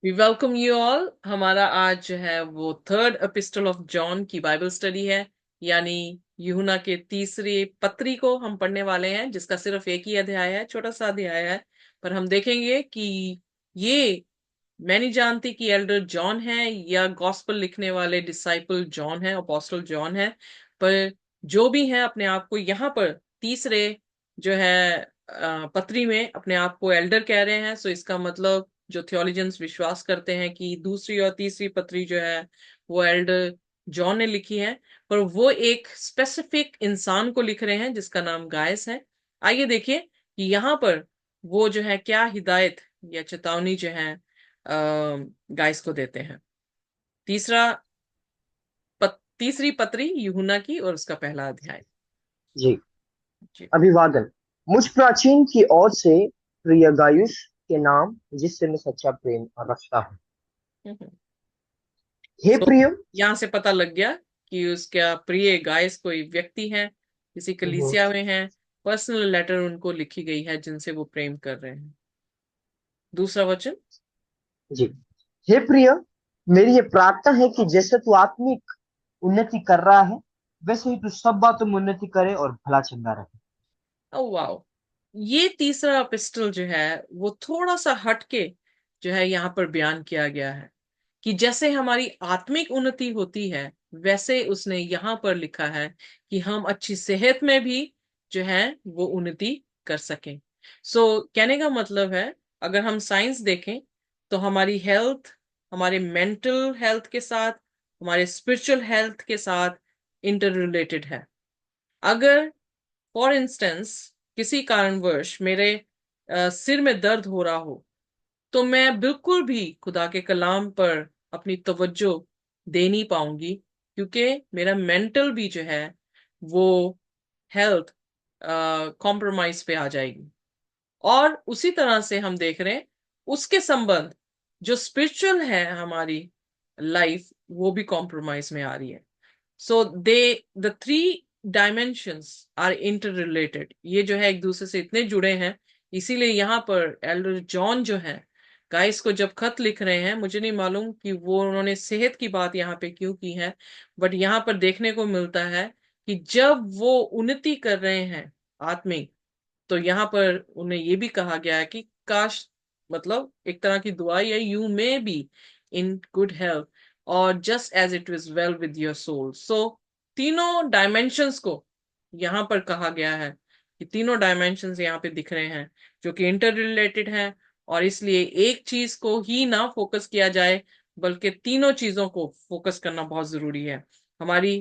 We welcome you all. हमारा आज जो है वो थर्ड एपिस्टल ऑफ जॉन की बाइबल स्टडी है, यानी यूहन्ना के तीसरी पत्री को हम पढ़ने वाले हैं, जिसका सिर्फ एक ही अध्याय है, छोटा सा अध्याय है। पर हम देखेंगे कि ये मैं नहीं जानती कि एल्डर जॉन है या गॉस्पेल लिखने वाले डिसाइपल जॉन है, अपोस्टल जॉन है। पर जो भी है, अपने आप को यहाँ पर तीसरे जो है पत्री में अपने आप को एल्डर कह रहे हैं। सो इसका मतलब जो थियोलॉजियंस विश्वास करते हैं कि दूसरी और तीसरी पत्री जो है वो एल्डर जॉन ने लिखी है, पर वो एक स्पेसिफिक इंसान को लिख रहे हैं जिसका नाम गायस है। आइए देखिए कि यहाँ पर वो जो है क्या हिदायत या चेतावनी जो है गाइस को देते हैं। तीसरा तीसरी पत्री यूहन्ना की और उसका पहला अध्याय। जी। जी। अभिवादन मुझ प्राचीन की ओर से प्रिय गायुस के नाम जिससे मैं सच्चा प्रेम रखता हूँ। हे सो प्रिय। यहाँ से पता लग गया कि उसका प्रिय गाइस कोई व्यक्ति है, किसी हम्म, कलीसिया में है। पर्सनल लेटर उनको लिखी गई है जिनसे वो प्रेम कर रहे हैं। दूसरा वचन। जी। हे प्रिय, मेरी ये प्रार्थना है कि जैसे तू आत्मिक उन्नति कर रहा है वैसे ही तू सब बातों में उन्नति करे और भला चंगा रहे। Oh wow. ये तीसरा पिस्टल जो है वो थोड़ा सा हटके जो है यहाँ पर बयान किया गया है कि जैसे हमारी आत्मिक उन्नति होती है, वैसे उसने यहाँ पर लिखा है कि हम अच्छी सेहत में भी जो है वो उन्नति कर सकें। कहने का मतलब है, अगर हम साइंस देखें तो हमारी हेल्थ हमारे मेंटल हेल्थ के साथ, हमारे स्पिरिचुअल हेल्थ के साथ इंटर रिलेटेड है। अगर फॉर इंस्टेंस किसी कारणवश मेरे सिर में दर्द हो रहा हो, तो मैं बिल्कुल भी खुदा के कलाम पर अपनी तवज्जो दे नहीं पाऊंगी, क्योंकि मेरा मेंटल भी जो है वो हेल्थ कॉम्प्रोमाइज पे आ जाएगी। और उसी तरह से हम देख रहे हैं उसके संबंध जो स्पिरिचुअल है हमारी लाइफ, वो भी कॉम्प्रोमाइज में आ रही है। So they the three dimensions are inter related, ये जो है एक दूसरे से इतने जुड़े हैं। इसीलिए यहाँ पर एल्डर जॉन जो है गाइस को जब खत लिख रहे हैं, मुझे नहीं मालूम कि वो उन्होंने सेहत की बात यहाँ पे क्यों की है, बट यहाँ पर देखने को मिलता है कि जब वो उन्नति कर रहे हैं आत्मिक, तो यहाँ पर उन्हें ये भी कहा गया है कि काश, मतलब एक तरह की दुआ है, you may be in good health और just as it is well with your soul. तीनों डायमेंशंस को यहाँ पर कहा गया है कि तीनों डायमेंशंस यहाँ पे दिख रहे हैं जो कि इंटर रिलेटेड हैं। और इसलिए एक चीज को ही ना फोकस किया जाए, बल्कि तीनों चीजों को फोकस करना बहुत जरूरी है। हमारी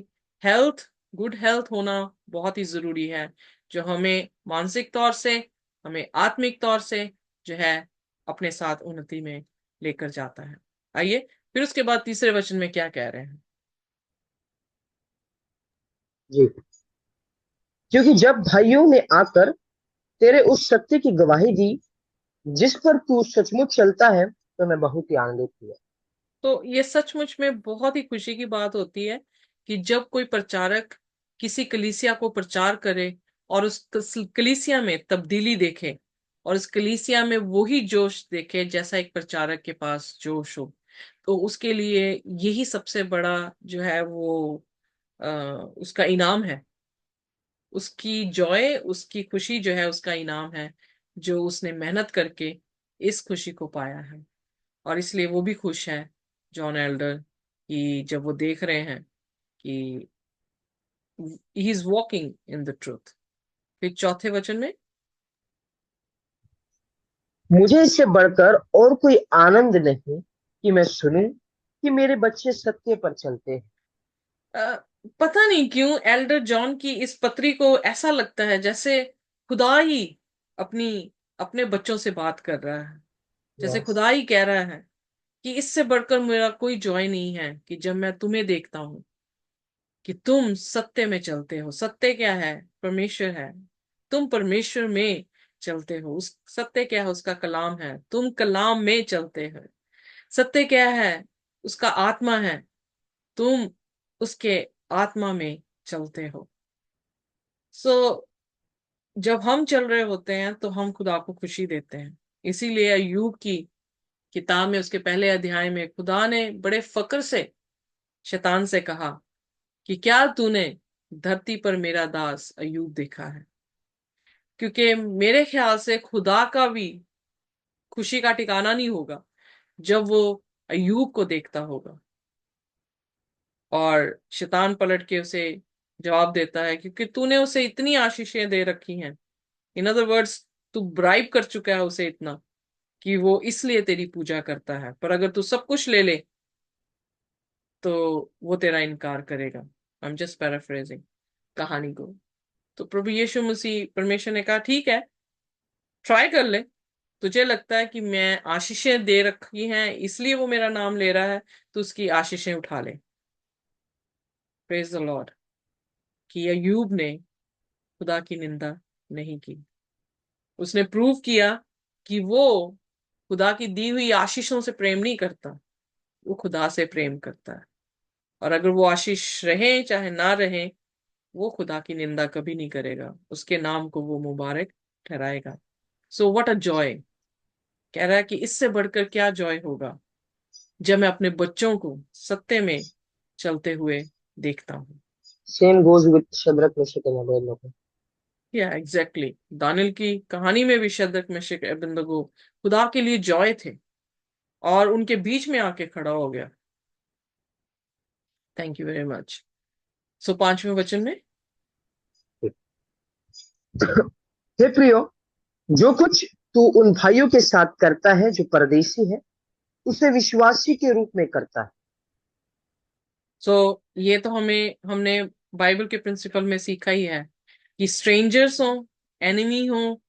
हेल्थ, गुड हेल्थ होना बहुत ही जरूरी है, जो हमें मानसिक तौर से, हमें आत्मिक तौर से जो है अपने साथ उन्नति में लेकर जाता है। आइए फिर उसके बाद तीसरे वचन में क्या कह रहे हैं। जी। क्योंकि जब भाइयों ने आकर तेरे उस सत्य की गवाही दी जिस पर तू सचमुच चलता है तो मैं बहुत ही आनंदित हुआ। तो ये सचमुच में बहुत ही खुशी की बात होती है कि जब कोई प्रचारक किसी कलीसिया को प्रचार करे और उस कलीसिया में तब्दीली देखे, और उस कलीसिया में वही जोश देखे जैसा एक प्रचारक के पास जोश हो, तो उसके लिए यही सबसे बड़ा जो है वो उसका इनाम है। उसकी जॉय, उसकी खुशी जो है उसका इनाम है, जो उसने मेहनत करके इस खुशी को पाया है। और इसलिए वो भी खुश है, जॉन एल्डर, कि जब वो देख रहे हैं कि he is walking in the truth. फिर चौथे वचन में मुझे इससे बढ़कर और कोई आनंद नहीं कि मैं सुनूं कि मेरे बच्चे सत्य पर चलते हैं। अ, पता नहीं क्यों एल्डर जॉन की इस पत्री को ऐसा लगता है जैसे खुदा ही अपनी अपने बच्चों से बात कर रहा है। जैसे यस। खुदा ही कह रहा है कि इससे बढ़कर मेरा कोई जॉय नहीं है कि जब मैं तुम्हें देखता हूं कि तुम सत्य में चलते हो। सत्य क्या है? परमेश्वर है। तुम परमेश्वर में चलते हो। उस सत्य क्या है? उसका कलाम है। तुम कलाम में चलते हो। सत्य क्या है? उसका आत्मा है। तुम उसके आत्मा में चलते हो। सो जब हम चल रहे होते हैं तो हम खुदा को खुशी देते हैं। इसीलिए अय्यूब की किताब में उसके पहले अध्याय में खुदा ने बड़े फक्र से शैतान से कहा कि क्या तूने धरती पर मेरा दास अय्यूब देखा है? क्योंकि मेरे ख्याल से खुदा का भी खुशी का ठिकाना नहीं होगा जब वो अय्यूब को देखता होगा। और शैतान पलट के उसे जवाब देता है, क्योंकि तूने उसे इतनी आशीषें दे रखी हैं, इन अदर वर्ड्स तू ब्राइब कर चुका है उसे इतना कि वो इसलिए तेरी पूजा करता है, पर अगर तू सब कुछ ले ले तो वो तेरा इनकार करेगा। आई एम जस्ट पैराफ्रेजिंग कहानी को। तो प्रभु यीशु मसीह परमेश्वर ने कहा ठीक है, ट्राई कर ले। तुझे लगता है कि मैं आशीषें दे रखी हैं इसलिए वो मेरा नाम ले रहा है, तो उसकी आशीषें उठा ले। प्रेज द लॉर्ड कि अय्यूब ने खुदा की निंदा नहीं की। उसने प्रूव किया कि वो खुदा की दी हुई आशीषों से प्रेम नहीं करता, वो खुदा से प्रेम करता है। और अगर वो आशीष रहे चाहे ना रहे, वो खुदा की निंदा कभी नहीं करेगा, उसके नाम को वो मुबारक ठहराएगा। So what a joy. कह रहा है कि इससे बढ़कर क्या जॉय होगा जब मैं अपने बच्चों को सत्य में चलते हुए देखता हूँ। Same goes with Shadrach Meshach and Abednego. या एग्जैक्टली, दानियल की कहानी में भी शद्रक मेशक अबेदनगो खुदा के लिए जॉय थे और उनके बीच में आके खड़ा हो गया। Thank you very much. So पांचवें वचन में, हे प्रियो, जो कुछ तू उन भाइयों के साथ करता है जो परदेशी है, उसे विश्वासी के रूप में करता है। ये तो हमने बाइबल के प्रिंसिपल में सीखा ही है कि स्ट्रेंजर्स हो, एनिमी हो,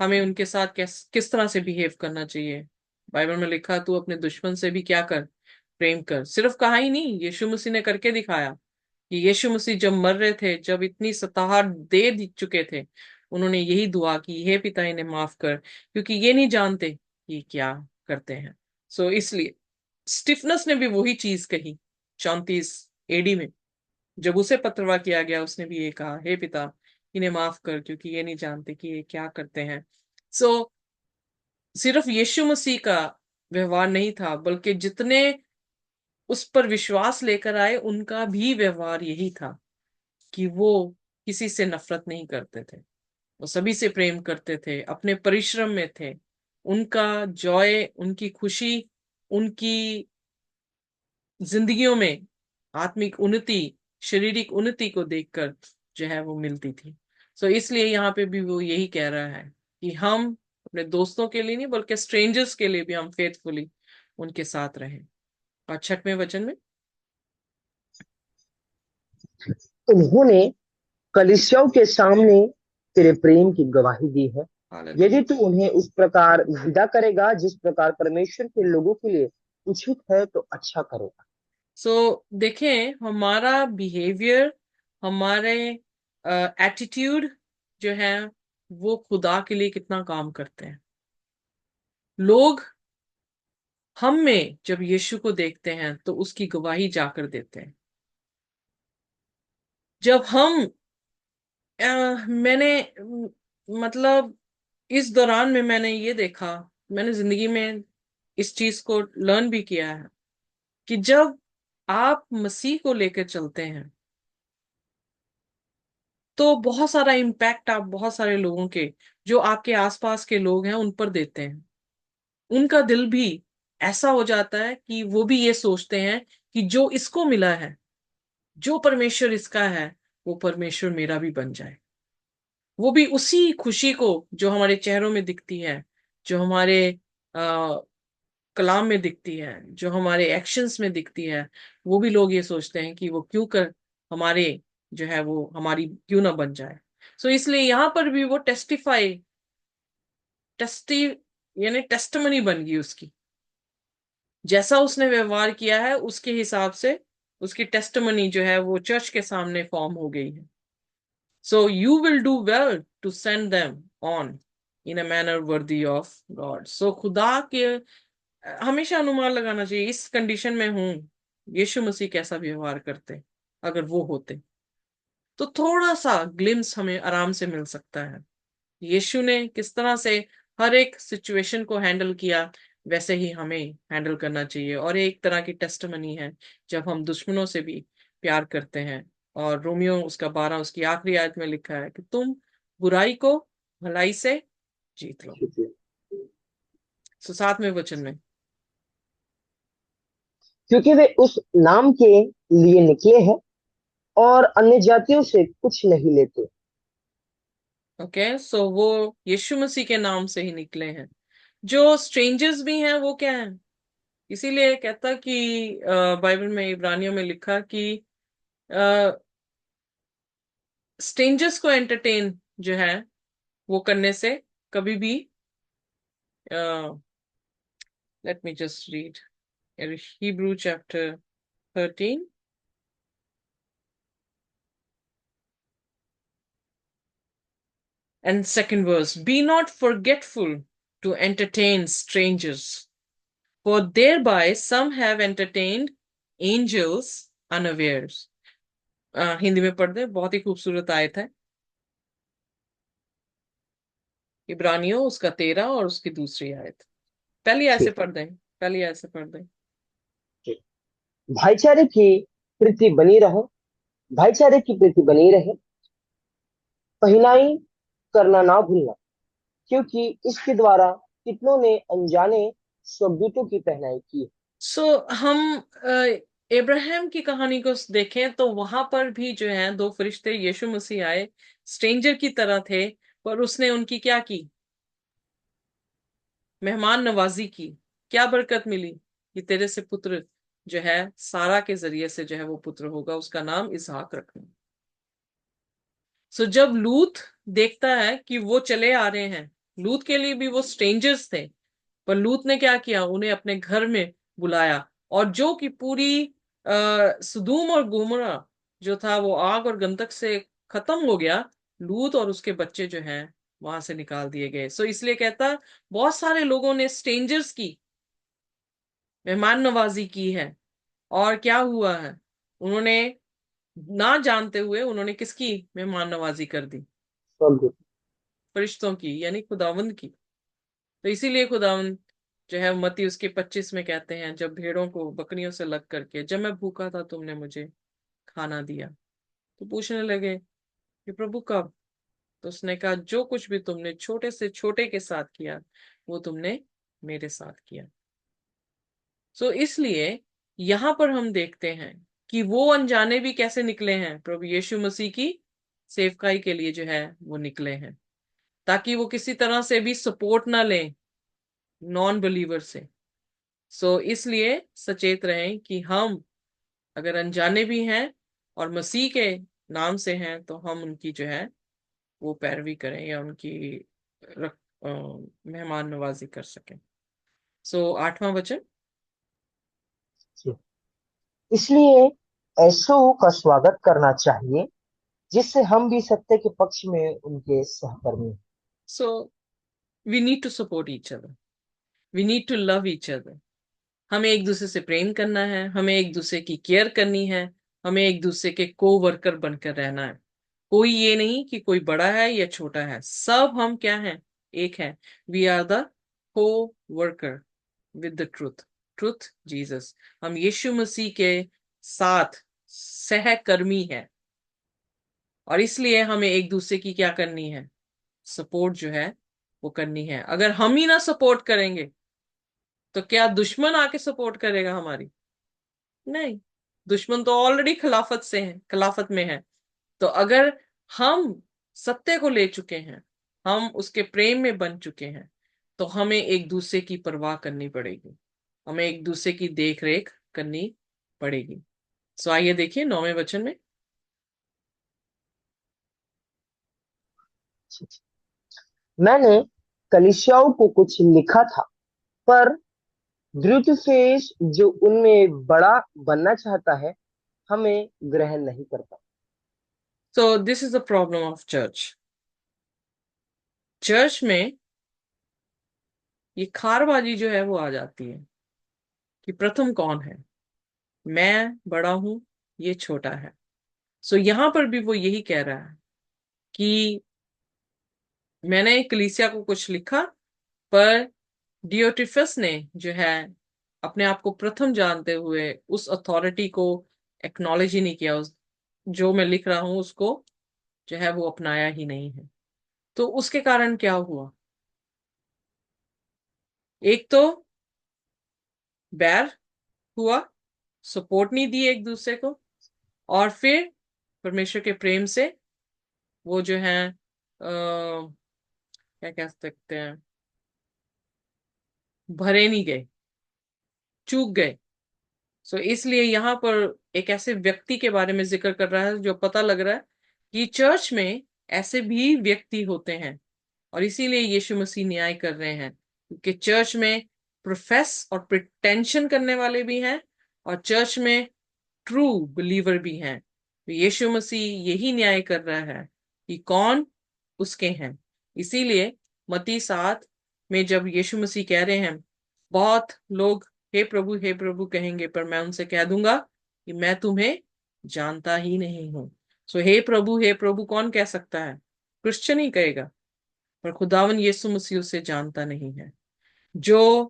हमें उनके साथ किस तरह से बिहेव करना चाहिए। बाइबल में लिखा तू अपने दुश्मन से भी क्या कर, प्रेम कर। सिर्फ कहा ही नहीं, यीशु मसीह ने करके दिखाया कि यीशु मसीह जब मर रहे थे, जब इतनी सताहट दे चुके थे, उन्होंने यही दुआ की, हे पिता इन्हें माफ कर क्योंकि ये नहीं जानते कि क्या करते हैं। इसलिए स्टिफनस ने भी वही चीज कही 34 एडी में। जब उसे पत्रवा किया गया उसने भी ये कहा, हे पिता इन्हें माफ कर क्योंकि ये नहीं जानते कि ये क्या करते हैं। सो सिर्फ यीशु मसीह का व्यवहार नहीं था, बल्कि जितने उस पर विश्वास लेकर आए उनका भी व्यवहार यही था कि वो किसी से नफरत नहीं करते थे, वो सभी से प्रेम करते थे, अपने परिश्रम में थे। उनका जॉय, उनकी खुशी, उनकी जिंदगियों में आत्मिक उन्नति, शारीरिक उन्नति को देखकर जो है वो मिलती थी। इसलिए यहाँ पे भी वो यही कह रहा है कि हम अपने दोस्तों के लिए नहीं बल्कि स्ट्रेंजर्स के लिए भी हम फेथफुली उनके साथ रहें। और छठवें वचन में, उन्होंने कलीसियाओं के सामने तेरे प्रेम की गवाही दी है। हालेलुया। यदि तू उन्हें उस प्रकार विदा करेगा जिस प्रकार परमेश्वर के लोगों के लिए उचित है, तो अच्छा करेगा। देखें हमारा बिहेवियर, हमारे एटीट्यूड जो है वो खुदा के लिए कितना काम करते हैं। लोग हम में जब यीशु को देखते हैं तो उसकी गवाही जाकर देते हैं। जब हम मैंने मतलब इस दौरान में मैंने ये देखा, मैंने जिंदगी में इस चीज को लर्न भी किया है कि जब आप मसीह को लेकर चलते हैं तो बहुत सारा इम्पैक्ट आप बहुत सारे लोगों के, जो आपके आसपास के लोग हैं, उन पर देते हैं। उनका दिल भी ऐसा हो जाता है कि वो भी ये सोचते हैं कि जो इसको मिला है, जो परमेश्वर इसका है, वो परमेश्वर मेरा भी बन जाए। वो भी उसी खुशी को जो हमारे चेहरों में दिखती है, जो हमारे आ, कलाम में दिखती है, जो हमारे एक्शंस में दिखती है, वो भी लोग ये सोचते हैं कि वो क्यों कर हमारे जो है वो हमारी क्यों ना बन जाए। इसलिए यहां पर भी वो टेस्टी यानी टेस्टमनी बन गई उसकी। जैसा उसने व्यवहार किया है उसके हिसाब से उसकी टेस्टमनी जो है वो चर्च के सामने फॉर्म हो गई है। You will do well to send them on in a manner worthy of God. खुदा के हमेशा अनुमान लगाना चाहिए, इस कंडीशन में हूं, यीशु मसीह कैसा व्यवहार करते, अगर वो होते तो थोड़ा सा ग्लिम्स हमें आराम से मिल सकता है। यीशु ने किस तरह से हर एक सिचुएशन को हैंडल किया, वैसे ही हमें हैंडल करना चाहिए। और एक तरह की टेस्टमनी है जब हम दुश्मनों से भी प्यार करते हैं। और रोमियो उसका 12 उसकी आखिरी आयत में लिखा है कि तुम बुराई को भलाई से जीत लो। ठीक है। सो 7वें वचन में, क्योंकि वे उस नाम के लिए निकले हैं और अन्य जातियों से कुछ नहीं लेते। ओके, सो वो यीशु मसीह के नाम से ही निकले हैं। जो स्ट्रेंजर्स भी हैं वो क्या है? इसीलिए कहता कि बाइबल में इब्रानियों में लिखा कि स्ट्रेंजर्स को एंटरटेन जो है वो करने से कभी भी, let me just read Hebrew chapter 13 and second verse, be not forgetful to entertain strangers, for thereby some have entertained angels unawares. Hindi में पढ़ दे, बहुत ही खूबसूरत आयत है। इब्रानियों उसका 13 और उसकी दूसरी आयत। पहली आयत से ठीक। पढ़ दें, पहली आयत से पढ़ दें। ठीक। भाईचारे की प्रीति बनी रहो, भाईचारे की प्रीति बनी रहे, पहिनाई करना ना भूलना, क्योंकि इसके द्वारा कितनों ने अनजाने स्वदूतों की पहनाई की। सो हम इब्राहिम की कहानी को देखें तो वहां पर भी जो है दो फरिश्ते यीशु मसीह आए, स्ट्रेंजर की तरह थे, पर उसने उनकी क्या की? मेहमान नवाजी की। क्या बरकत मिली कि तेरे से पुत्र जो है सारा के जरिए से जो है वो पुत्र होगा, उसका नाम इसहाक रखना। सो जब लूत देखता है कि वो चले आ रहे हैं, लूत के लिए भी वो स्ट्रेंजर्स थे, पर लूत ने क्या किया? उन्हें अपने घर में बुलाया। और जो कि पूरी सुदूम और गोमरा जो था वो आग और गंधक से खत्म हो गया, लूत और उसके बच्चे जो हैं वहां से निकाल दिए गए। सो इसलिए कहता, बहुत सारे लोगों ने स्ट्रेंजर्स की मेहमान नवाजी की है। और क्या हुआ है? उन्होंने ना जानते हुए उन्होंने किसकी मेहमान नवाजी कर दी? स्वदूत। फरिश्तों की, यानी खुदावंद की। तो इसीलिए खुदावंद जो है मत्ती उसके 25 में कहते हैं, जब भेड़ों को बकरियों से लग करके, जब मैं भूखा था तुमने मुझे खाना दिया। तो पूछने लगे कि प्रभु कब? तो उसने कहा, जो कुछ भी तुमने छोटे से छोटे के साथ किया वो तुमने मेरे साथ किया। सो इसलिए यहां पर हम देखते हैं कि वो अनजाने भी कैसे निकले हैं, प्रभु यीशु मसीह की सेवकाई के लिए जो है वो निकले हैं, ताकि वो किसी तरह से भी सपोर्ट ना लें नॉन बिलीवर से। सो इसलिए सचेत रहें कि हम अगर अनजाने भी हैं और मसीह के नाम से हैं तो हम उनकी जो है वो पैरवी करें या उनकी मेहमान नवाजी कर सकें। सो 8वां वचन। इसलिए ऐसो का स्वागत करना चाहिए, जिससे हम भी सत्य के पक्ष में उनके सहकर्मी हैं। So we need to support each other, we need to love each other. हमें एक दूसरे से प्रेम करना है, हमें एक दूसरे की केयर करनी है, हमें एक दूसरे के को वर्कर बनकर रहना है। कोई ये नहीं कि कोई बड़ा है या छोटा है, सब हम क्या हैं? एक हैं। वी आर द को worker with the truth, truth Jesus. हम यीशु मसीह के साथ सहकर्मी हैं। और इसलिए हमें एक दूसरे की क्या करनी है? सपोर्ट जो है वो करनी है। अगर हम ही ना सपोर्ट करेंगे तो क्या दुश्मन आके सपोर्ट करेगा हमारी? नहीं। दुश्मन तो ऑलरेडी खिलाफत से है, खिलाफत में है। तो अगर हम सत्य को ले चुके हैं, हम उसके प्रेम में बन चुके हैं, तो हमें एक दूसरे की परवाह करनी पड़ेगी, हमें एक दूसरे की देख रेख करनी पड़ेगी। सो आइए देखिए 9वें वचन में। मैंने कलीसियाओं को कुछ लिखा था, पर ड्यूटीफेस जो उनमें बड़ा बनना चाहता है, हमें ग्रहण नहीं करता। So this is the problem of church. Church में ये खारबाजी जो है वो आ जाती है कि प्रथम कौन है, मैं बड़ा हूं, ये छोटा है। सो यहां पर भी वो यही कह रहा है कि मैंने कलीसिया को कुछ लिखा, पर डियोट्रिफस ने जो है अपने आप को प्रथम जानते हुए उस अथॉरिटी को एक्नॉलेज ही नहीं किया, उस जो मैं लिख रहा हूं उसको जो है वो अपनाया ही नहीं है। तो उसके कारण क्या हुआ? एक तो बैर हुआ, सपोर्ट नहीं दी एक दूसरे को, और फिर परमेश्वर के प्रेम से वो जो है क्या कह सकते हैं, भरे नहीं गए, चूक गए। सो इसलिए यहाँ पर एक ऐसे व्यक्ति के बारे में जिक्र कर रहा है जो पता लग रहा है कि चर्च में ऐसे भी व्यक्ति होते हैं, और इसीलिए यीशु मसीह न्याय कर रहे हैं, क्योंकि चर्च में प्रोफेस और प्रिटेंशन करने वाले भी हैं, और चर्च में ट्रू बिलीवर भी हैं। तो यीशु मसीह यही न्याय कर रहा है कि कौन उसके हैं। इसीलिए मत्ती 7 में जब यीशु मसीह कह रहे हैं, बहुत लोग हे प्रभु कहेंगे, पर मैं उनसे कह दूंगा कि मैं तुम्हें जानता ही नहीं हूं। सो हे प्रभु कौन कह सकता है? क्रिश्चियन ही कहेगा। पर खुदावन यीशु मसीह उसे जानता नहीं है। जो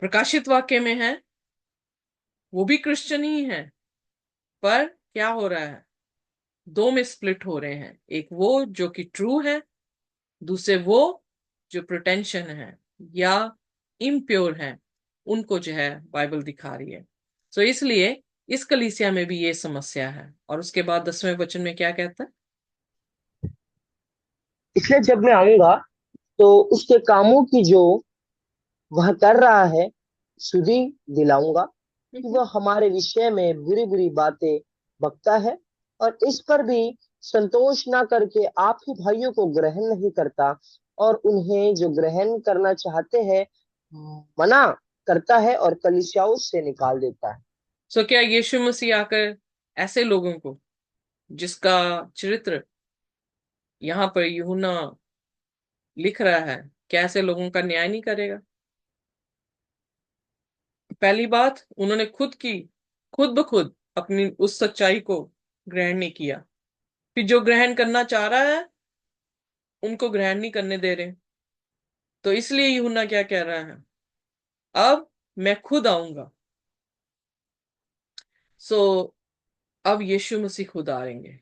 प्रकाशित वाक्य में है वो भी क्रिश्चियन ही है, पर क्या हो रहा है? दो में स्प्लिट हो रहे हैं, एक वो जो कि ट्रू है, दूसरे वो जो प्रिटेंशन है या इम्प्योर है, उनको जो है बाइबल दिखा रही है। सो इसलिए इस कलीसिया में भी ये समस्या है। और उसके बाद 10वें वचन में क्या कहता है? इसलिए जब मैं आऊंगा तो उसके कामों की जो वह कर रहा है सुधि दिलाऊंगा, कि वह हमारे विषय में बुरी बुरी बातें बकता है और इस पर भी संतोष ना करके आप ही भाइयों को ग्रहण नहीं करता, और उन्हें जो ग्रहण करना चाहते हैं मना करता है और कलीसियाओं से निकाल देता है। सो क्या यीशु मसीह आकर ऐसे लोगों को, जिसका चरित्र यहाँ पर यूहन्ना लिख रहा है, क्या ऐसे लोगों का न्याय नहीं करेगा? पहली बात, उन्होंने खुद ब खुद अपनी उस सच्चाई को ग्रहण नहीं किया। फिर जो ग्रहण करना चाह रहा है उनको ग्रहण नहीं करने दे रहे। तो इसलिए यूहन्ना क्या कह रहा है? अब मैं खुद आऊंगा। सो अब यीशु मसीह खुद आएंगे।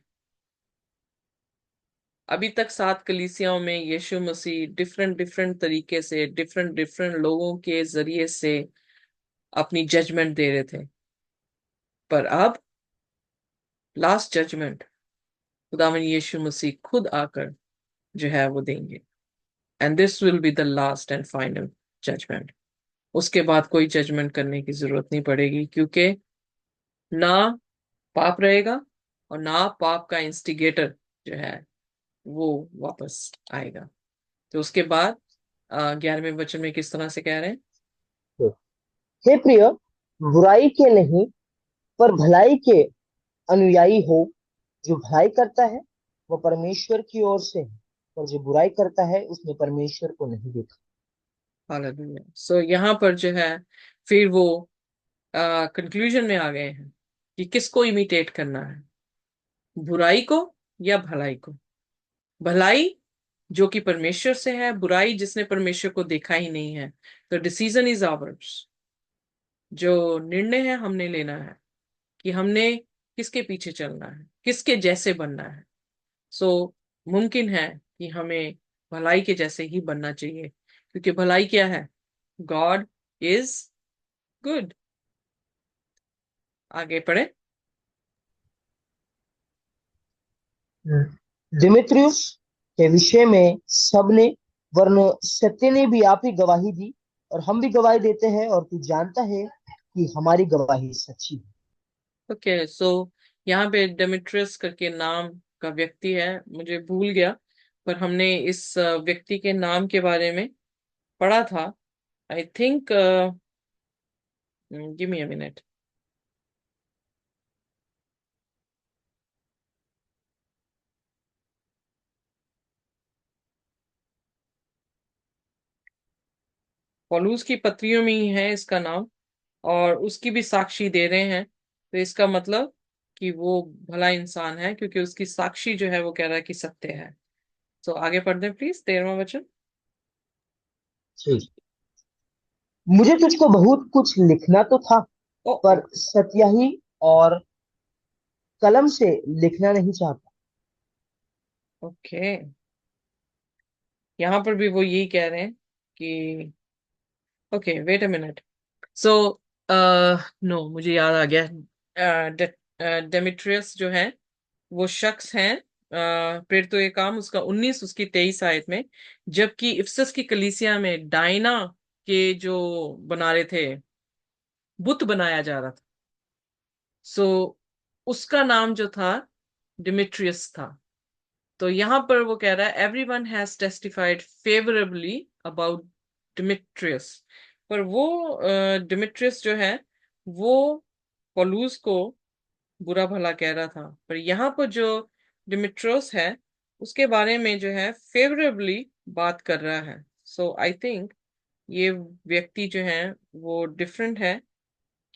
अभी तक 7 कलीसियाओं में यीशु मसीह डिफरेंट डिफरेंट तरीके से डिफरेंट डिफरेंट लोगों के जरिए से अपनी जजमेंट दे रहे थे, पर अब लास्ट जजमेंट खुदावन यीशु मसीह खुद आकर जो है वो देंगे। And this will be the last and final judgement. उसके बाद कोई जजमेंट करने की जरूरत नहीं पड़ेगी, क्योंकि ना पाप रहेगा और ना पाप का इंस्टिगेटर जो है वो वापस आएगा। तो उसके बाद 11वें वचन में किस तरह से कह रहे हैं? हे प्रिय, बुराई के नहीं पर भलाई के अनुयायी हो। जो भलाई करता है वह परमेश्वर की ओर से है, और जो बुराई करता है उसने परमेश्वर को नहीं देखा। हालेलुया। सो यहाँ पर जो है फिर वो कंक्लूजन में आ गए हैं कि किसको इमिटेट करना है, बुराई को या भलाई को। भलाई जो कि परमेश्वर से है, बुराई जिसने परमेश्वर को देखा ही नहीं है। तो डिसीजन इज आवर्स। जो निर्णय है हमने लेना है कि हमने किसके पीछे चलना है, किसके जैसे बनना है। सो मुमकिन है कि हमें भलाई के जैसे ही बनना चाहिए, क्योंकि भलाई क्या है? God is good. आगे पढ़े। दिमेत्रियुस के विषय में सबने, वरन सत्य ने भी आप ही गवाही दी, और हम भी गवाही देते हैं, और तू जानता है कि हमारी गवाही सच्ची है। ओके। सो यहाँ पे डेमेट्रियस करके नाम का व्यक्ति है, मुझे भूल गया, पर हमने इस व्यक्ति के नाम के बारे में पढ़ा था। I think, give me a minute. पौलुस की पत्रियों में ही है इसका नाम, और उसकी भी साक्षी दे रहे हैं। तो इसका मतलब कि वो भला इंसान है, क्योंकि उसकी साक्षी जो है वो कह रहा है कि सत्य है। तो आगे पढ़ दें प्लीज, 13वां वचन। ठीक। मुझे तुझको बहुत कुछ लिखना तो था, ओ ओ पर सत्याही और कलम से लिखना नहीं चाहता। ओके, यहाँ पर भी वो यही कह रहे हैं कि okay wait a minute. So no, मुझे याद आ गया। डेमिट्रियस जो है वो शख्स हैं, प्रेरितों के काम उसका 19 उसकी 23 आयत में। जबकि इफसस की कलीसिया में डायना के जो बना रहे थे, बुत बनाया जा रहा था। सो उसका नाम जो था डिमिट्रियस था। तो यहां पर वो कह रहा है everyone has testified favourably about Demetrius. पर वो डिमिट्रियस जो है वो पौलुस को बुरा भला कह रहा था, पर यहाँ पर जो डिमिट्रोस है उसके बारे में जो है फेवरेबली बात कर रहा है। सो आई थिंक ये व्यक्ति जो है वो डिफरेंट है,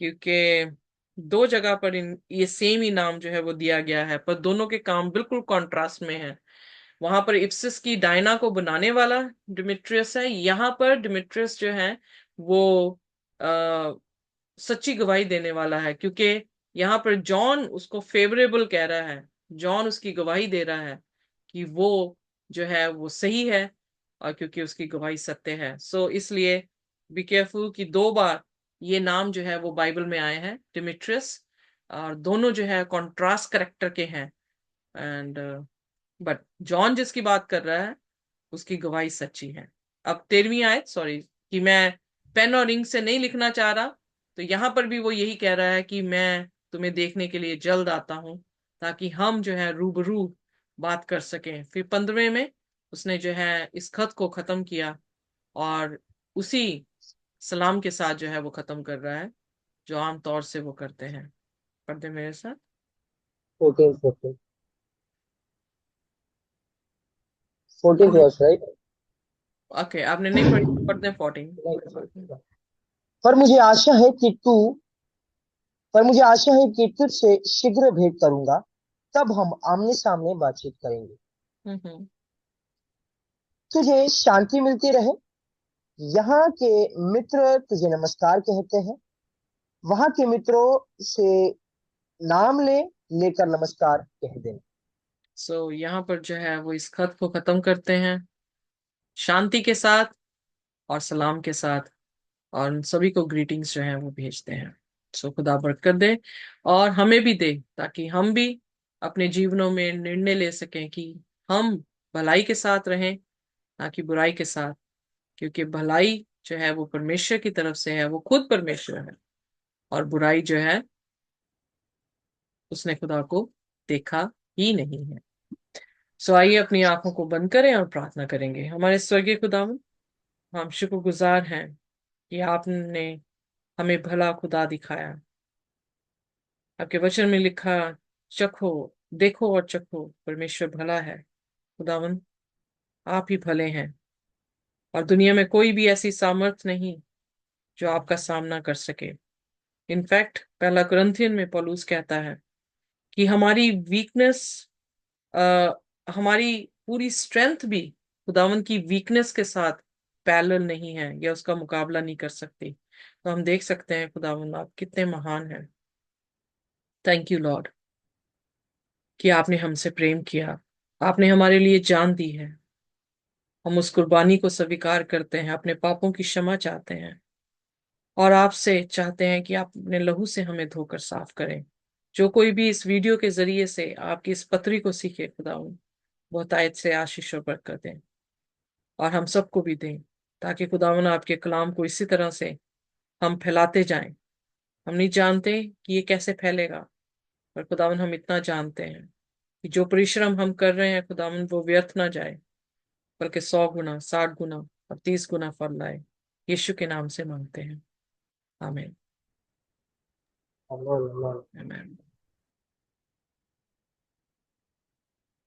क्योंकि दो जगह पर ये सेम ही नाम जो है वो दिया गया है, पर दोनों के काम बिल्कुल कॉन्ट्रास्ट में है। वहां पर इप्सिस की डायना को बनाने वाला डिमिट्रियस है, यहाँ पर डिमिट्रियस जो है वो आ, सच्ची गवाही देने वाला है, क्योंकि यहाँ पर जॉन उसको फेवरेबल कह रहा है। जॉन उसकी गवाही दे रहा है कि वो जो है वो सही है, और क्योंकि उसकी गवाही सत्य है। सो इसलिए बी केयरफुल कि दो बार ये नाम जो है वो बाइबल में आए हैं डिमिट्रियस, और दोनों जो है कॉन्ट्रास्ट करेक्टर के हैं। एंड बट जॉन जिसकी बात कर रहा है उसकी गवाही सच्ची है। अब 13वीं आयत, सॉरी कि मैं पेन और इंक से नहीं लिखना चाह रहा, तो यहां पर भी वो यही कह रहा है कि मैं तुम्हें देखने के लिए जल्द आता हूं, ताकि हम जो है रूबरू बात कर सकें। फिर 15वें में उसने जो है इस खत को खत्म किया, और उसी सलाम के साथ जो है वो खत्म कर रहा है जो आमतौर से वो करते हैं। पढ़ते मेरे साथ। 14 14 वर्स, राइट? ओके, आपने नहीं पढ़ी तो पढ़ते हैं 14, कोई बात नहीं। पर मुझे आशा है कि तू पर मुझे आशा है कि तुझसे शीघ्र भेंट करूंगा, तब हम आमने सामने बातचीत करेंगे। हम्म। तुझे शांति मिलती रहे। यहाँ के मित्र तुझे नमस्कार कहते हैं। वहां के मित्रों से नाम लेकर नमस्कार कह देना। सो यहाँ पर जो है वो इस खत को खत्म करते हैं शांति के साथ और सलाम के साथ, और उन सभी को ग्रीटिंग्स जो है वो भेजते हैं। सो खुदा बरकत दे और हमें भी दे, ताकि हम भी अपने जीवनों में निर्णय ले सकें कि हम भलाई के साथ रहें, ना कि बुराई के साथ। क्योंकि भलाई जो है वो परमेश्वर की तरफ से है, वो खुद परमेश्वर है, और बुराई जो है उसने खुदा को देखा ही नहीं है। सो आइए अपनी आंखों को बंद करें और प्रार्थना करेंगे। हमारे स्वर्गीय खुदा, हम शुक्रगुजार हैं कि आपने हमें भला खुदा दिखाया। आपके वचन में लिखा, चखो, देखो और चखो, परमेश्वर भला है। खुदावन, आप ही भले हैं, और दुनिया में कोई भी ऐसी सामर्थ नहीं जो आपका सामना कर सके। इनफैक्ट पहला कुरिन्थियन में पौलुस कहता है कि हमारी वीकनेस, हमारी पूरी स्ट्रेंथ भी खुदावन की वीकनेस के साथ पैरेलल नहीं है, या उसका मुकाबला नहीं कर सकती। तो हम देख सकते हैं खुदावन आप कितने महान हैं। थैंक यू लॉर्ड कि आपने हमसे प्रेम किया, आपने हमारे लिए जान दी है। हम उस कुर्बानी को स्वीकार करते हैं, अपने पापों की क्षमा चाहते हैं, और आपसे चाहते हैं कि आप अपने लहू से हमें धोकर साफ करें। जो कोई भी इस वीडियो के जरिए से आपकी इस पत्री को सीखे खुदावन, बहुत आयत से आशीष और बरकत दें, और हम सबको भी दें, ताकि खुदावन आपके कलाम को इसी तरह से हम फैलाते जाएं। हम नहीं जानते कि ये कैसे फैलेगा, पर खुदावन हम इतना जानते हैं कि जो परिश्रम हम कर रहे हैं खुदावन वो व्यर्थ ना जाए, बल्कि 100 गुना, 60 गुना और 30 गुना फल लाए। यीशु के नाम से मांगते हैं, आमीन। आमीन, आमीन। आमीन।